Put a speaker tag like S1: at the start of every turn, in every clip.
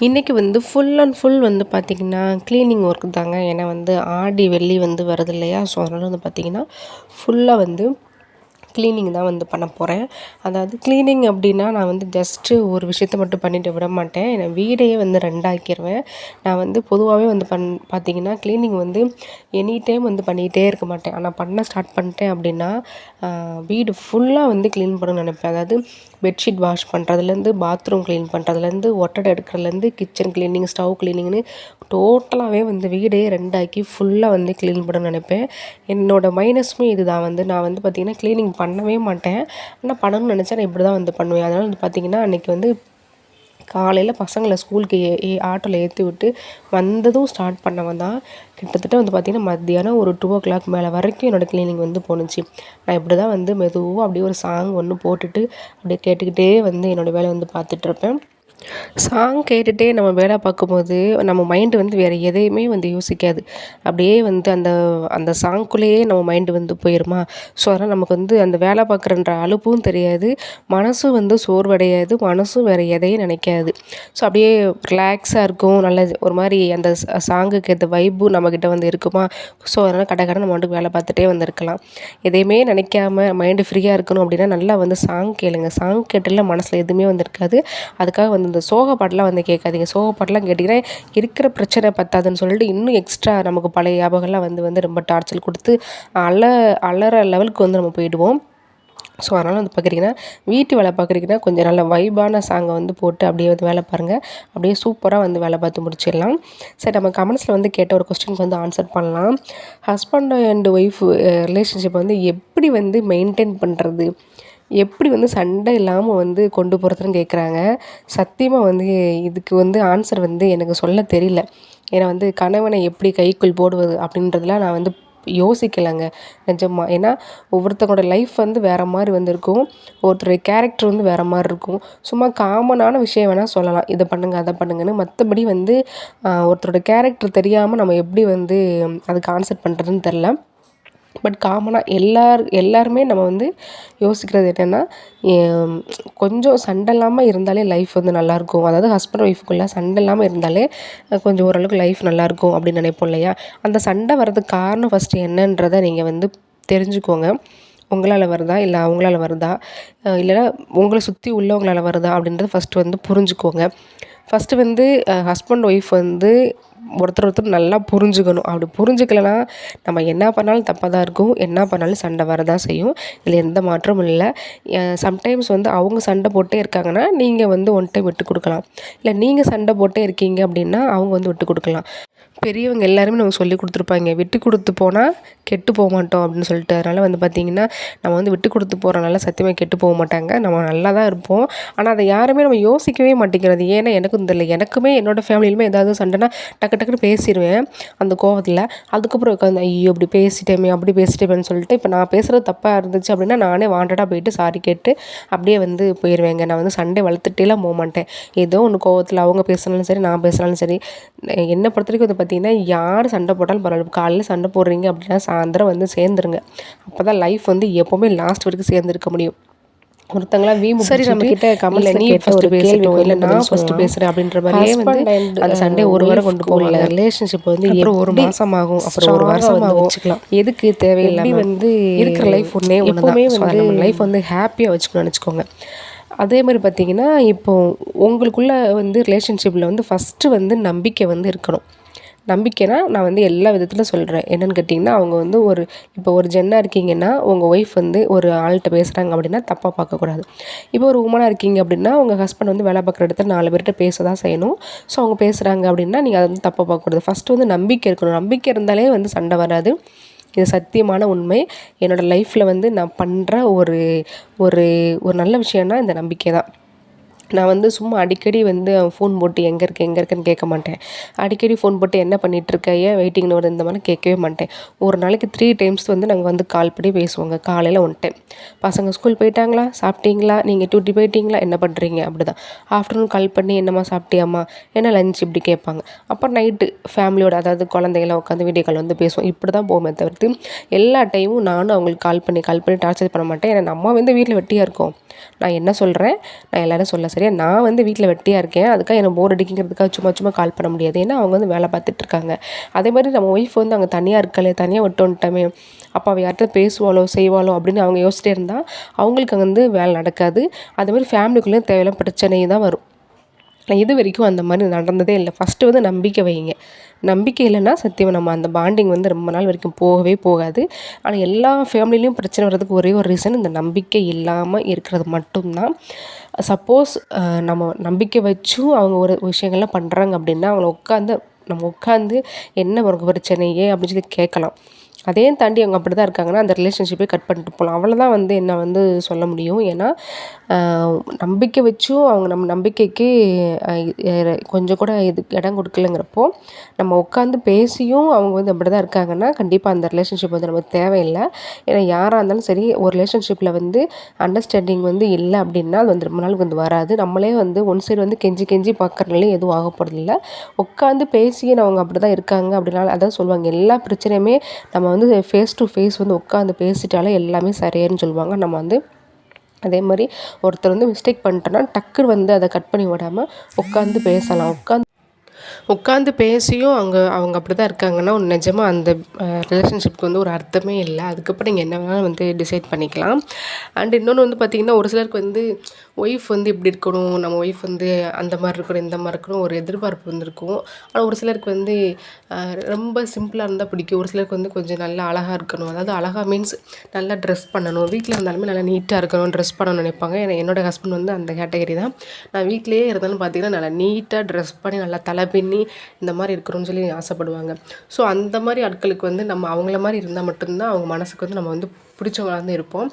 S1: இன்றைக்கி வந்து full and full வந்து பார்த்திங்கன்னா க்ளீனிங் ஒர்க் தாங்க. ஏன்னா வந்து ஆடி வெள்ளி வந்து வருது இல்லையா? ஸோ அதனால் வந்து பார்த்திங்கன்னா ஃபுல்லாக வந்து க்ளீனிங் தான் வந்து பண்ண போகிறேன். அதாவது க்ளீனிங் அப்படின்னா நான் வந்து ஜஸ்ட்டு ஒரு விஷயத்த மட்டும் பண்ணிட்டு விட மாட்டேன். நான் வீடையே வந்து ரெண்டாக்கிடுவேன். நான் வந்து பொதுவாகவே வந்து பார்த்திங்கன்னா க்ளீனிங் வந்து எனி டைம் வந்து பண்ணிக்கிட்டே இருக்க மாட்டேன். ஆனால் பண்ண ஸ்டார்ட் பண்ணிட்டேன் அப்படின்னா வீடு ஃபுல்லாக வந்து க்ளீன் பண்ணணும்னு நினைப்பேன். அதாவது பெட்ஷீட் வாஷ் பண்ணுறதுலேருந்து, பாத்ரூம் க்ளீன் பண்ணுறதுலேருந்து, ஒட்டடை எடுக்கிறதுலேருந்து, கிச்சன் க்ளீனிங், ஸ்டவ் க்ளீனிங்னு டோட்டலாகவே வந்து வீடையே ரெண்டாக்கி ஃபுல்லாக வந்து க்ளீன் பண்ணணும்னு நினைப்பேன். என்னோடய மைனஸுமே இது தான். வந்து நான் வந்து பார்த்திங்கன்னா க்ளீனிங் பண்ணவே மாட்டேன். ஆனால் பண்ணணும்னு நினச்சா நான் இப்படி தான் வந்து பண்ணுவேன். அதனால் வந்து பார்த்திங்கன்னா அன்றைக்கி வந்து காலையில் பசங்களை ஸ்கூலுக்கு ஆட்டோவில் ஏற்றி விட்டு வந்ததும் ஸ்டார்ட் பண்ணவன் தான் கிட்டத்தட்ட வந்து பார்த்திங்கன்னா மத்தியானம் ஒரு 2 o'clock மேலே வரைக்கும் என்னோடய க்ளீனிங் வந்து போணுச்சு. நான் இப்படி தான் வந்து மெதுவாக அப்படியே ஒரு சாங் ஒன்று போட்டுட்டு அப்படியே கேட்டுக்கிட்டே வந்து என்னோடய வேலையை வந்து பார்த்துட்ருப்பேன். சாங் கேட்டுகிட்டே நம்ம வேலை பார்க்கும்போது நம்ம மைண்டு வந்து வேறு எதையுமே வந்து யோசிக்காது. அப்படியே வந்து அந்த அந்த சாங்க்குள்ளேயே நம்ம மைண்டு வந்து போயிடுமா. ஸோ அதனால் நமக்கு வந்து அந்த வேலை பார்க்குறன்ற அலுப்பும் தெரியாது, மனசும் வந்து சோர்வடையாது, மனசும் வேறு எதையும் நினைக்காது. ஸோ அப்படியே ரிலாக்ஸாக இருக்கும். நல்ல ஒரு மாதிரி அந்த சாங்குக்கு ஏற்ற வைப்பும் நம்மக்கிட்ட வந்து இருக்குமா. ஸோ அதனால் கடகடன்னு நம்ம வந்து வேலை பார்த்துட்டே வந்துருக்கலாம். எதையுமே நினைக்காம மைண்டு ஃப்ரீயாக இருக்கணும் அப்படின்னா நல்லா வந்து சாங் கேளுங்க. சாங் கேட்டல மனசில் எதுவுமே வந்து இருக்காது. அதுக்காக வந்து இந்த சோக பாட்டெலாம் வந்து கேட்காதீங்க. சோக பாட்டெலாம் கேட்டிங்கன்னா இருக்கிற பிரச்சனை பத்தாதுன்னு சொல்லிட்டு இன்னும் எக்ஸ்ட்ரா நமக்கு பழைய ஞாபகம்லாம் வந்து ரொம்ப டார்ச்சர் கொடுத்து அலற லெவலுக்கு வந்து நம்ம போயிடுவோம். ஸோ அதனால் வந்து பார்க்குறீங்கன்னா வீட்டு வேலை பார்க்குறீங்கன்னா கொஞ்சம் நல்ல வைபான சாங்கை வந்து போட்டு அப்படியே வந்து வேலை பாருங்கள். அப்படியே சூப்பராக வந்து வேலை பார்த்து முடிச்சிடலாம். சரி, நம்ம கமெண்ட்ஸில் வந்து கேட்ட ஒரு கொஸ்டினுக்கு வந்து ஆன்சர் பண்ணலாம். ஹஸ்பண்ட் அண்ட் ஒய்ஃப் ரிலேஷன்ஷிப் வந்து எப்படி வந்து மெயின்டைன் பண்ணுறது, எப்படி வந்து சண்டை இல்லாமல் வந்து கொண்டு போகிறதுன்னு கேட்குறாங்க. சத்தியமாக வந்து இதுக்கு வந்து ஆன்சர் வந்து எனக்கு சொல்ல தெரியல. ஏன்னா வந்து கணவனை எப்படி கைக்குள் போடுவது அப்படின்றதுலாம் நான் வந்து யோசிக்கலைங்க நிஜமா. ஏன்னா ஒவ்வொருத்தங்களோட லைஃப் வந்து வேறு மாதிரி வந்து இருக்கும். ஒருத்தருடைய கேரக்டர் வந்து வேறு மாதிரி இருக்கும். சும்மா காமனான விஷயம் வேணால் சொல்லலாம், இதை பண்ணுங்கள் அதை பண்ணுங்கன்னு. மற்றபடி வந்து ஒருத்தரோட கேரக்டர் தெரியாமல் நம்ம எப்படி வந்து அதுக்கு ஆன்சர் பண்ணுறதுன்னு தெரில. பட் காமனாக எல்லாருமே நம்ம வந்து யோசிக்கிறது என்னென்னா கொஞ்சம் சண்டை இல்லாமல் இருந்தாலே லைஃப் வந்து நல்லாயிருக்கும். அதாவது ஹஸ்பண்ட் ஒய்ஃபுக்குள்ளே சண்டை இல்லாமல் இருந்தாலே கொஞ்சம் ஓரளவுக்கு லைஃப் நல்லாயிருக்கும் அப்படின்னு நினைப்போம் இல்லையா? அந்த சண்டை வர்றதுக்கு காரணம் ஃபஸ்ட்டு என்னன்றதை நீங்கள் வந்து தெரிஞ்சுக்கோங்க. உங்களால் வருதா இல்லை அவங்களால வருதா, இல்லைனா உங்களை சுற்றி உள்ளவங்களால் வருதா அப்படின்றத ஃபஸ்ட்டு வந்து புரிஞ்சுக்கோங்க. ஃபஸ்ட்டு வந்து ஹஸ்பண்ட் ஒய்ஃப் வந்து ஒருத்தர் நல்லா புரிஞ்சுக்கணும். அப்படி புரிஞ்சுக்கலனா நம்ம என்ன பண்ணாலும் தப்பாக தான் இருக்கும், என்ன பண்ணாலும் சண்டை வரதான் செய்யும். இதில் எந்த மாற்றமும் இல்லை. சம்டைம்ஸ் வந்து அவங்க சண்டை போட்டே இருக்காங்கன்னா நீங்கள் வந்து ஒன் டைம் விட்டு கொடுக்கலாம். இல்லை நீங்கள் சண்டை போட்டே இருக்கீங்க அப்படின்னா அவங்க வந்து விட்டு கொடுக்கலாம். பெரியவங்க எல்லாருமே நமக்கு சொல்லி கொடுத்துருப்பாங்க, விட்டு கொடுத்து போனால் கெட்டு போக மாட்டோம் அப்படின்னு சொல்லிட்டு. அதனால் வந்து பார்த்திங்கன்னா நம்ம வந்து விட்டு கொடுத்து போகிறனால சத்தியமாக கெட்டு போக மாட்டாங்க, நம்ம நல்லா தான் இருப்போம். ஆனால் அதை யாருமே நம்ம யோசிக்கவே மாட்டேங்கிறது. ஏன்னா எனக்கும் தெரியல, எனக்குமே என்னோடய ஃபேமிலியிலுமே ஏதாவது சண்டைனா டக்குன்னு பேசிடுவேன் அந்த கோவத்தில். அதுக்கப்புறம் உட்காந்து ஐயோ இப்படி பேசிட்டேமே அப்படி பேசிட்டேமேன்னு சொல்லிட்டு இப்போ நான் பேசுகிறது தப்பாக இருந்துச்சு அப்படின்னா நானே வாண்டடாக போயிட்டு சாரி கேட்டு அப்படியே வந்து போயிடுவேங்க. நான் வந்து சண்டை வளர்த்துட்டேலாம் போக மாட்டேன். ஏதோ ஒன்று கோவத்தில் அவங்க பேசினாலும் சரி நான் பேசினாலும் சரி. என்னை பொறுத்த வரைக்கும் வந்து பார்த்திங்கன்னா யார் சண்டை போட்டாலும் பரவாயில்ல, காலையில் சண்டை போடுறீங்க அப்படின்னா சாயந்தரம் வந்து சேர்ந்துருங்க. அப்போ தான் லைஃப் வந்து எப்போவுமே லாஸ்ட் வரைக்கும் சேர்ந்துருக்க முடியும். ஒருத்தங்களாம் சரி நம்ம கிட்ட கமெண்ட்ல நீ ஃபர்ஸ்ட் பேசட்டும் இல்லை நான் ஃபர்ஸ்ட் பேசுகிறேன் அப்படின்ற மாதிரியே வந்து அந்த சண்டே ஒரு வாரம் கொண்டு போகல. ரிலேஷன்ஷிப் வந்து அப்புறம் ஒரு மாதம் ஆகும், அப்புறம் ஒரு வருஷம் ஆகும். வச்சுக்கலாம், எதுக்கு தேவையில்லாமல் வந்து இருக்கிற லைஃப் ஒன்றே ஒன்றுமே வந்து நம்ம லைஃப் வந்து ஹாப்பியாக வச்சுக்கணும்னு வச்சுக்கோங்க. அதே மாதிரி பார்த்திங்கன்னா இப்போது உங்களுக்குள்ளே வந்து ரிலேஷன்ஷிப்பில் வந்து ஃபஸ்ட்டு வந்து நம்பிக்கை வந்து இருக்கணும். நம்பிக்கைனா நான் வந்து எல்லா விதத்தில் சொல்கிறேன். என்னென்னு கேட்டிங்கன்னா அவங்க வந்து இப்போ ஒரு ஜென்னாக இருக்கீங்கன்னா உங்கள் ஒய்ஃப் வந்து ஒரு ஆள்கிட்ட பேசுகிறாங்க அப்படின்னா தப்பாக பார்க்கக்கூடாது. இப்போ ஒரு உமனாக இருக்கீங்க அப்படின்னா உங்கள் ஹஸ்பண்ட் வந்து வேலை பார்க்குற இடத்துல 4 பேர்கிட்ட பேச தான் செய்யணும். ஸோ அவங்க பேசுகிறாங்க அப்படின்னா நீங்கள் அதை வந்து தப்பாக பார்க்கக்கூடாது. ஃபஸ்ட்டு வந்து நம்பிக்கை இருக்கணும். நம்பிக்கை இருந்தாலே வந்து சண்டை வராது. இது சத்தியமான உண்மை. என்னோடய லைஃப்பில் வந்து நான் பண்ணுற ஒரு ஒரு ஒரு நல்ல விஷயம்னா இந்த நம்பிக்கை தான். நான் வந்து சும்மா அடிக்கடி வந்து ஃபோன் போட்டு எங்கே இருக்கேன்னு கேட்க மாட்டேன். அடிக்கடி ஃபோன் போட்டு என்ன பண்ணிகிட்ருக்க, ஏன் வெயிட்டிங்னு வருது, இந்த மாதிரி கேட்கவே மாட்டேன். ஒரு நாளைக்கு 3 times வந்து நாங்கள் வந்து கால் பண்ணி பேசுவோங்க. காலையில் 1 time, பசங்க ஸ்கூல் போயிட்டாங்களா, சாப்பிட்டீங்களா, நீங்கள் டியூட்டி போயிட்டீங்களா, என்ன பண்ணுறீங்க, அப்படி தான். ஆஃப்டர்நூன் கால் பண்ணி என்னம்மா சாப்பிட்டியாம்மா, என்ன லஞ்ச், இப்படி கேட்பாங்க. அப்புறம் நைட்டு ஃபேமிலியோட அதாவது குழந்தைங்களாம் உட்காந்து வீடியோ கால் வந்து பேசுவோம். இப்படி தான் போகுமே தவிர்த்து எல்லா டைமும் நானும் அவங்களுக்கு கால் பண்ணி டார்ச்சர் பண்ண மாட்டேன். ஏன்னா நம்ம வந்து வீட்டில் வெட்டியாக இருக்கோம். நான் என்ன சொல்கிறேன் நான் எல்லோரும் சொல்ல சரியா? நான் வந்து வீட்டில் வெட்டியாக இருக்கேன், அதுக்காக எனக்கு போர் அடிக்குங்கிறதுக்காக சும்மா சும்மா கால் பண்ண முடியாது. ஏன்னா அவங்க வந்து வேலை பார்த்துட்ருக்காங்க. அதே மாதிரி நம்ம ஒய்ஃப் வந்து அங்கே தனியாக இருக்காளே, தனியாக விட்டு வந்துட்டோமே, அப்போ அவள் யார்கிட்ட பேசுவாளோ செய்வாளோ அப்படின்னு அவங்க யோசிச்சிட்டே இருந்தால் அவங்களுக்கு அங்கே வந்து வேலை நடக்காது. அதேமாதிரி ஃபேமிலிக்குள்ளேயும் தேவையில்லாம பிரச்சனை தான் வரும். நான் இது வரைக்கும் அந்த மாதிரி நடந்ததே இல்லை. ஃபஸ்ட்டு வந்து நம்பிக்கை வைங்க. நம்பிக்கை இல்லைன்னா சத்தியமாக நம்ம அந்த பாண்டிங் வந்து ரொம்ப நாள் வரைக்கும் போகவே போகாது. ஆனால் எல்லா ஃபேமிலிலையும் பிரச்சனை வர்றதுக்கு ஒரே ஒரு ரீசன் இந்த நம்பிக்கை இல்லாமல் இருக்கிறது மட்டும்தான். சப்போஸ் நம்ம நம்பிக்கை வச்சும் அவங்க ஒரு விஷயங்கள்லாம் பண்ணுறாங்க அப்படின்னா அவங்கள நம்ம உட்காந்து என்ன உனக்கு பிரச்சனை ஏன் அப்படின்னு சொல்லி கேட்கலாம். அதையும் தாண்டி அவங்க அப்படி தான் இருக்காங்கன்னா அந்த ரிலேஷன்ஷிப்பே கட் பண்ணிட்டு போகலாம். அவ்வளோதான் வந்து என்ன வந்து சொல்ல முடியும். ஏன்னா நம்பிக்கை வச்சும் அவங்க நம்ம நம்பிக்கைக்கு கொஞ்சம் கூட இது இடம் கொடுக்கலங்கிறப்போ நம்ம உட்காந்து பேசியும் அவங்க வந்து அப்படி தான் இருக்காங்கன்னா கண்டிப்பாக அந்த ரிலேஷன்ஷிப் வந்து நமக்கு தேவையில்லை. ஏன்னா யாராக இருந்தாலும் சரி ஒரு ரிலேஷன்ஷிப்பில் வந்து அண்டர்ஸ்டாண்டிங் வந்து இல்லை அப்படின்னா அது வந்து ரொம்ப நாளுக்கு வந்து வராது. நம்மளே வந்து ஒன் சைடு வந்து கெஞ்சி கெஞ்சி பார்க்குறதுனால எதுவும் ஆக போகிறதில்ல. உட்காந்து பேசி அவங்க அப்படி தான் இருக்காங்க அப்படின்னால அதான் சொல்லுவாங்க, எல்லா பிரச்சனையுமே நம்ம வந்து ஃபேஸ் டு ஃபேஸ் வந்து உட்காந்து பேசிட்டாலே எல்லாமே சரியாயிருன்னு சொல்லுவாங்க. நம்ம வந்து அதே மாதிரி ஒருத்தர் வந்து மிஸ்டேக் பண்ணிட்டோன்னா டக்குன்னு வந்து அதை கட் பண்ணி விடாமல் உட்காந்து பேசலாம். உட்காந்து பேசியும் அவங்க அப்படி தான் இருக்காங்கன்னா நிஜமாக அந்த ரிலேஷன்ஷிப்க்கு வந்து ஒரு அர்த்தமே இல்லை. அதுக்கப்புறம் நீங்கள் என்ன வேணாலும் வந்து டிசைட் பண்ணிக்கலாம். அண்ட் இன்னொன்று வந்து பார்த்திங்கன்னா ஒரு சிலருக்கு வந்து ஒய்ஃப் வந்து இப்படி இருக்கணும், நம்ம ஒய்ஃப் வந்து அந்த மாதிரி இருக்கணும் இந்த மாதிரி இருக்கணும் ஒரு எதிர்பார்ப்பு வந்துருக்கும். ஆனால் ஒரு சிலருக்கு வந்து ரொம்ப சிம்பிளாக இருந்தால் பிடிக்கும். ஒரு சிலருக்கு வந்து கொஞ்சம் நல்லா அழகாக இருக்கணும். அதாவது அழகாக மீன்ஸ் நல்லா ட்ரெஸ் பண்ணணும், வீட்டில் இருந்தாலுமே நல்லா நீட்டாக இருக்கணும், ட்ரெஸ் பண்ணணும்னு நினைப்பாங்க. ஏன்னா என்னோடய ஹஸ்பண்ட் வந்து அந்த கேட்டகரி தான். நான் வீட்டிலேயே இருந்தாலும் பார்த்திங்கன்னா நல்லா நீட்டாக ட்ரெஸ் பண்ணி நல்லா தலை பின்னி இந்த மாதிரி இருக்கணும்னு சொல்லி ஆசைப்படுவாங்க. ஸோ அந்த மாதிரி ஆட்களுக்கு வந்து நம்ம அவங்கள மாதிரி இருந்தால் மட்டும்தான் அவங்க மனசுக்கு வந்து நம்ம வந்து பிடிச்சவங்களாக தான் இருப்போம்.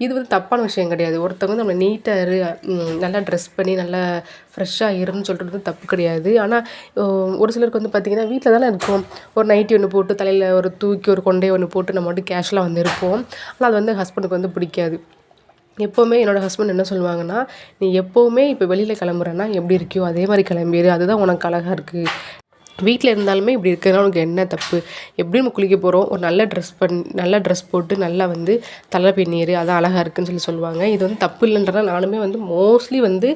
S1: இது வந்து தப்பான விஷயம் கிடையாது. ஒருத்தவங்க வந்து நம்ம நீட்டாக நல்லா ட்ரெஸ் பண்ணி நல்லா ஃப்ரெஷ்ஷாக இருன்னு சொல்கிறது தப்பு கிடையாது. ஆனால் ஒரு சிலருக்கு வந்து பார்த்திங்கன்னா வீட்டில் தானே இருக்கும், ஒரு நைட்டி ஒன்று போட்டு தலையில் ஒரு தூக்கி ஒரு கொண்டையை ஒன்று போட்டு நம்ம மட்டும் கேஷுவலாக வந்து இருப்போம். ஆனால் அது வந்து ஹஸ்பண்டுக்கு வந்து பிடிக்காது. எப்போவுமே என்னோடய ஹஸ்பண்ட் என்ன சொல்லுவாங்கன்னா, நீ எப்போவுமே இப்போ வெளியில் கிளம்புறேன்னா எப்படி இருக்கியோ அதே மாதிரி கிளம்பிடு, அதுதான் உனக்கு அழகாக இருக்குது. வீட்டில் இருந்தாலுமே இப்படி இருக்கிறதுனால உனக்கு என்ன தப்பு, எப்படியும் நம்ம குளிக்க போகிறோம், ஒரு நல்ல ட்ரெஸ் போட்டு நல்லா வந்து தலை பின்னிரு, அதான் அழகாக இருக்குதுன்னு சொல்லி சொல்லுவாங்க. இது வந்து தப்பு இல்லைன்றனால நானுமே வந்து மோஸ்ட்லி வந்து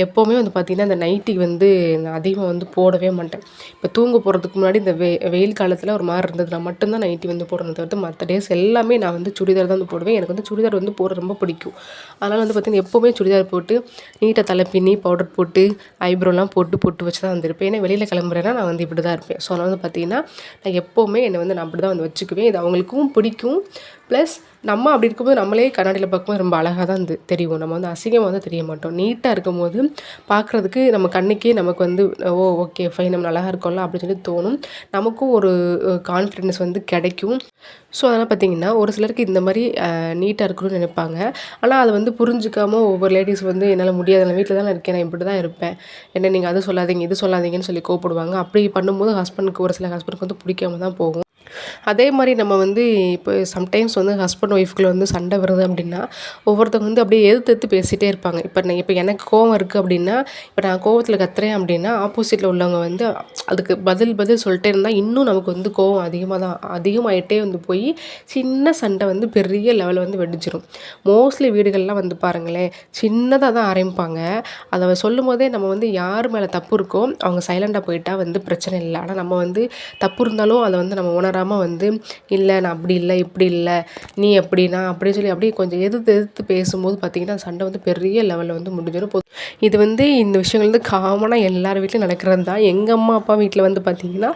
S1: எப்போவுமே வந்து பார்த்திங்கன்னா இந்த நைட்டி வந்து நான் அதிகமாக வந்து போடவே மாட்டேன். இப்போ தூங்க போகிறதுக்கு முன்னாடி இந்த வெயில் காலத்தில் ஒரு மாதிரி இருந்ததுன்னா மட்டும்தான் நைட்டி வந்து போடணும் தவிர்த்து மற்ற டேஸ் எல்லாமே நான் வந்து சுடிதார் தான் வந்து போடுவேன். எனக்கு வந்து சுடிதார் வந்து போட ரொம்ப பிடிக்கும். அதனால் வந்து பார்த்திங்கன்னா எப்போவுமே சுடிதார் போட்டு நீட்டாக தலை பின்னி பவுடர் போட்டு ஐப்ரோலாம் போட்டு வச்சு தான் வந்துருப்பேன். ஏன்னா வெளியில் கிளம்புறேன்னா நான் வந்து இப்படி தான் இருப்பேன். ஸோ அதனால் வந்து பார்த்திங்கன்னா நான் எப்போவுமே என்னை வந்து நான் அப்படி தான் வந்து வச்சுக்குவேன். இது அவங்களுக்கும் பிடிக்கும். ப்ளஸ் நம்ம அப்படி இருக்கும்போது நம்மளே கண்ணாடியில் பார்க்கும்போது ரொம்ப அழகாக தான் தெரியும். நம்ம வந்து அசிங்கமாக வந்து தெரிய மாட்டோம். நீட்டாக இருக்கும்போது பார்க்குறதுக்கு நம்ம கண்ணுக்கே நமக்கு வந்து ஓகே ஃபைன் நம்ம அழகாக இருக்கோம்ல அப்படின்னு சொல்லி தோணும். நமக்கும் ஒரு கான்ஃபிடென்ஸ் வந்து கிடைக்கும். ஸோ அதனால் பார்த்திங்கன்னா ஒரு சிலருக்கு இந்த மாதிரி நீட்டாக இருக்கணும்னு நினைப்பாங்க. ஆனால் அதை வந்து புரிஞ்சிக்காமல் ஒவ்வொரு லேடிஸ் வந்து என்னால் முடியாது, நான் வீட்டில் தானே இருக்கேன், நான் இப்படி தான் இருப்பேன், என்ன நீங்கள் அது சொல்லாதீங்க இது சொல்லாதீங்கன்னு சொல்லி கோவப்படுவாங்க. அப்படி பண்ணும்போது ஒரு சில ஹஸ்பண்டுக்கு வந்து பிடிக்காம தான் போகும். அதே மாதிரி நம்ம வந்து இப்போ சம்டைம்ஸ் வந்து ஹஸ்பண்ட் ஒய்ஃப்குள்ளே வந்து சண்டை வருது அப்படின்னா ஒவ்வொருத்தவங்க வந்து அப்படியே எதிர்த்து பேசிகிட்டே இருப்பாங்க. இப்போ எனக்கு கோவம் இருக்குது அப்படின்னா, இப்போ நான் கோவத்தில் கத்துறேன் அப்படின்னா ஆப்போசிட்டில் உள்ளவங்க வந்து அதுக்கு பதில் சொல்லிட்டே இருந்தால் இன்னும் நமக்கு வந்து கோவம் அதிகமாகிட்டே வந்து போய் சின்ன சண்டை வந்து பெரிய லெவலில் வந்து வெடிச்சிடும். மோஸ்ட்லி வீடுகள்லாம் வந்து பாருங்களேன் சின்னதாக தான் ஆரம்பிப்பாங்க. அதை சொல்லும் போதே நம்ம வந்து யார் மேலே தப்பு இருக்கோ அவங்க சைலண்டாக போயிட்டால் வந்து பிரச்சனை இல்லை. ஆனால் நம்ம வந்து தப்பு இருந்தாலும் அதை வந்து நம்ம உணராமல் வந்து இல்லை நான் அப்படி இல்லை இப்படி இல்லை நீ எப்படி நான் அப்படின்னு சொல்லி அப்படியே கொஞ்சம் எதிர்த்து பேசும்போது பார்த்திங்கன்னா சண்டை வந்து பெரிய லெவலில் வந்து முடிஞ்சிடும். இது வந்து இந்த விஷயங்கள் வந்து காமனாக எல்லார் வீட்லையும் நடக்கிறது தான். எங்கள் அம்மா அப்பா வீட்டில் வந்து பார்த்திங்கன்னா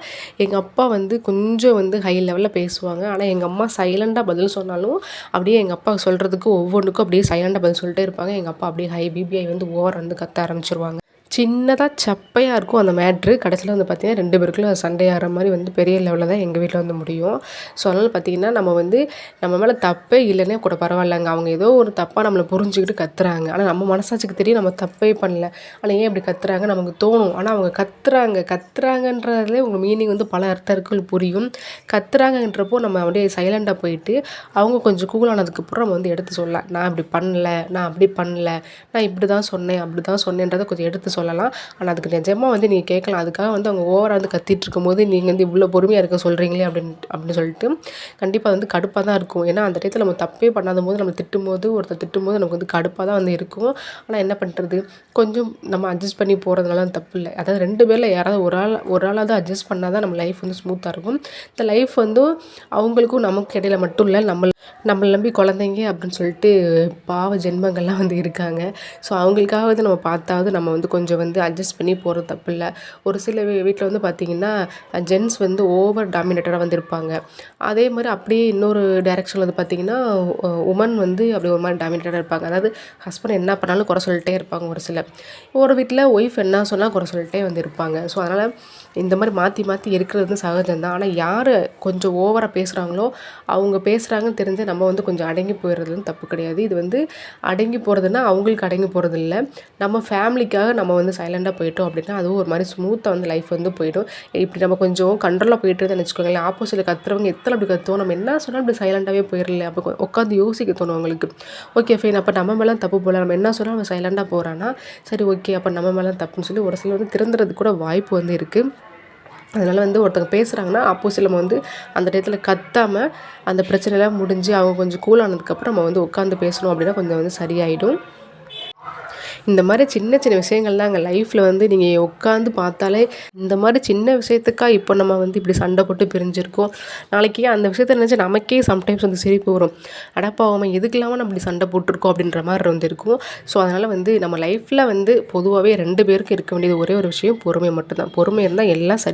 S1: எங்கள் அப்பா வந்து கொஞ்சம் வந்து ஹை லெவலில் பேசுவாங்க. ஆனால் எங்கள் அம்மா சைலண்டாக பதில் சொன்னாலும் அப்படியே எங்கள் அப்பா சொல்கிறதுக்கு ஒவ்வொன்றுக்கும் அப்படியே சைலண்டாக பதில் சொல்லிட்டே இருப்பாங்க. எங்கள் அப்பா அப்படியே ஹை பிபிஐ வந்து ஓவர் வந்து கத்த ஆரம்பிச்சிருவாங்க. சின்னதாக சப்பையாக இருக்கும் அந்த மேட்ரு. கடைசியில் வந்து பார்த்திங்கன்னா 2 பேருக்குள்ள சண்டையாகிற மாதிரி வந்து பெரிய லெவலில் தான் எங்கள் வீட்டில் வந்து முடியும். ஸோ அதனால் பார்த்திங்கன்னா நம்ம மேலே தப்பே இல்லைன்னே கூட பரவாயில்லைங்க, அவங்க ஏதோ ஒரு தப்பாக நம்மளை புரிஞ்சுக்கிட்டு கத்துறாங்க. ஆனால் நம்ம மனசாட்சிக்கு தெரியும் நம்ம தப்பே பண்ணல, ஆனால் ஏன் இப்படி கத்துறாங்க நமக்கு தோணும். ஆனால் அவங்க கத்துறாங்கன்றதுலேயே உங்கள் மீனிங் வந்து பல அர்த்தங்கள் புரியும். கத்துறாங்கன்றப்போ நம்ம அப்படியே சைலண்டாக போயிட்டு அவங்க கொஞ்சம் கூலானதுக்கப்புறம் நம்ம வந்து எடுத்து சொல்லலாம், நான் இப்படி பண்ணல, நான் அப்படி பண்ணல, நான் இப்படி தான் சொன்னேன் அப்படி தான் சொன்னேன்றதை கொஞ்சம் எடுத்து சொல்லலாம். ஆனால் அதுக்கு நிஜமாக வந்து நீங்கள் கேட்கலாம். அதுக்காக வந்து அவங்க ஓவராக வந்து கத்திட்டு இருக்கும்போது நீங்கள் வந்து இவ்வளோ பொறுமையாக இருக்க சொல்கிறீங்களே அப்படின்னு சொல்லிட்டு கண்டிப்பாக வந்து கடுப்பாக தான் இருக்கும். ஏன்னா அந்த டயத்தில் நம்ம தப்பே பண்ணாத போது நம்ம திட்டும்போது ஒருத்தர் திட்டும்போது நமக்கு வந்து கடுப்பாக தான் வந்து இருக்கும். ஆனால் என்ன பண்ணுறது, கொஞ்சம் நம்ம அட்ஜஸ்ட் பண்ணி போகிறதுனால தப்பு இல்லை. அதாவது 2 பேரில் யாராவது ஒரு ஆளாவது அட்ஜஸ்ட் பண்ணால் தான் நம்ம லைஃப் வந்து ஸ்மூத்தாக இருக்கும். இந்த லைஃப் வந்து அவங்களுக்கும் நமக்கு இடையில மட்டும் இல்லை, நம்மளை நம்பி குழந்தைங்க அப்படின்னு சொல்லிட்டு பாவ ஜென்மங்கள்லாம் வந்து இருக்காங்க. ஸோ அவங்களுக்காவது நம்ம பார்த்தாவது நம்ம வந்து கொஞ்சம் வந்து அட்ஜஸ்ட் பண்ணி போகிறது தப்பு இல்லை. ஒரு சில வீட்டில் வந்து பார்த்திங்கன்னா ஜென்ஸ் வந்து ஓவர் டாமினேட்டடாக வந்து இருப்பாங்க. அதே மாதிரி அப்படியே இன்னொரு டைரெக்ஷனில் வந்து பார்த்திங்கன்னா உமன் வந்து அப்படி ஒரு மாதிரி டாமினேட்டடாக இருப்பாங்க. அதாவது ஹஸ்பண்ட் என்ன பண்ணாலும் குறை சொல்லிட்டே இருப்பாங்க. ஒரு வீட்டில் ஒய்ஃப் என்ன சொன்னால் குறை சொல்லிட்டே வந்து இருப்பாங்க. ஸோ அதனால் இந்த மாதிரி மாற்றி மாற்றி இருக்கிறது வந்து சகஜம்தான். ஆனால் யார் கொஞ்சம் ஓவராக பேசுகிறாங்களோ அவங்க பேசுகிறாங்கன்னு தெரிஞ்சு நம்ம வந்து கொஞ்சம் அடங்கி போயிடுறதுன்னு தப்பு கிடையாது. இது வந்து அடங்கி போகிறதுனா அவங்களுக்கு அடங்கி போகிறது இல்லை, நம்ம ஃபேமிலிக்காக நம்ம வந்து சைலண்டாக போயிட்டோம் அப்படின்னா அதுவும் ஒரு மாதிரி ஸ்மூத்தாக வந்து லைஃப் வந்து போயிடும். இப்படி நம்ம கொஞ்சம் கண்ட்ரோலாக போயிட்டு இருந்தோம்னு வச்சுக்கோங்களேன், ஆப்போசிட்டில் கத்துறவங்க எத்தனை அப்படி கத்துவோம், நம்ம என்ன சொன்னால் அப்படி சைலண்டாகவே போயிடல. அப்போ உட்காந்து யோசிக்க தோணும் அவங்களுக்கு. ஓகே ஃபைன், அப்போ நம்ம மேலே தப்பு போகல, நம்ம என்ன சொன்னால் நம்ம சைலண்டாக போகிறான்னா சரி ஓகே அப்போ நம்ம மேலே தப்புன்னு சொல்லி ஒரு சிலர் வந்து திருந்துறதுக்கு கூட வாய்ப்பு வந்து இருக்குது. அதனால் வந்து ஒருத்தவங்க பேசுகிறாங்கன்னா ஆப்போசிட்டில் நம்ம வந்து அந்த டயத்தில் கத்தாமல் அந்த பிரச்சனைலாம் முடிஞ்சு அவங்க கொஞ்சம் கூலானதுக்கப்புறம் நம்ம வந்து உட்காந்து பேசணும் அப்படின்னா கொஞ்சம் வந்து சரியாயிடும். இந்த மாதிரி சின்ன சின்ன விஷயங்கள் தான் எங்கள் லைஃப்பில் வந்து நீங்கள் உட்காந்து பார்த்தாலே இந்த மாதிரி சின்ன விஷயத்துக்கா இப்போ நம்ம வந்து இப்படி சண்டை போட்டு பிரிஞ்சிருக்கோம். நாளைக்கு அந்த விஷயத்தை நினச்சி நமக்கே சம்டைம்ஸ் வந்து சிரிப்பு வரும். அடப்பாவாமல் எதுக்கு இல்லாமல் நம்ம இப்படி சண்டை போட்டிருக்கோம் அப்படின்ற மாதிரி வந்து இருக்கும். ஸோ அதனால் வந்து நம்ம லைஃப்பில் வந்து பொதுவாகவே 2 பேருக்கும் இருக்க வேண்டியது ஒரே ஒரு விஷயம், பொறுமை மட்டும்தான். பொறுமை இருந்தால் எல்லாம் சரி.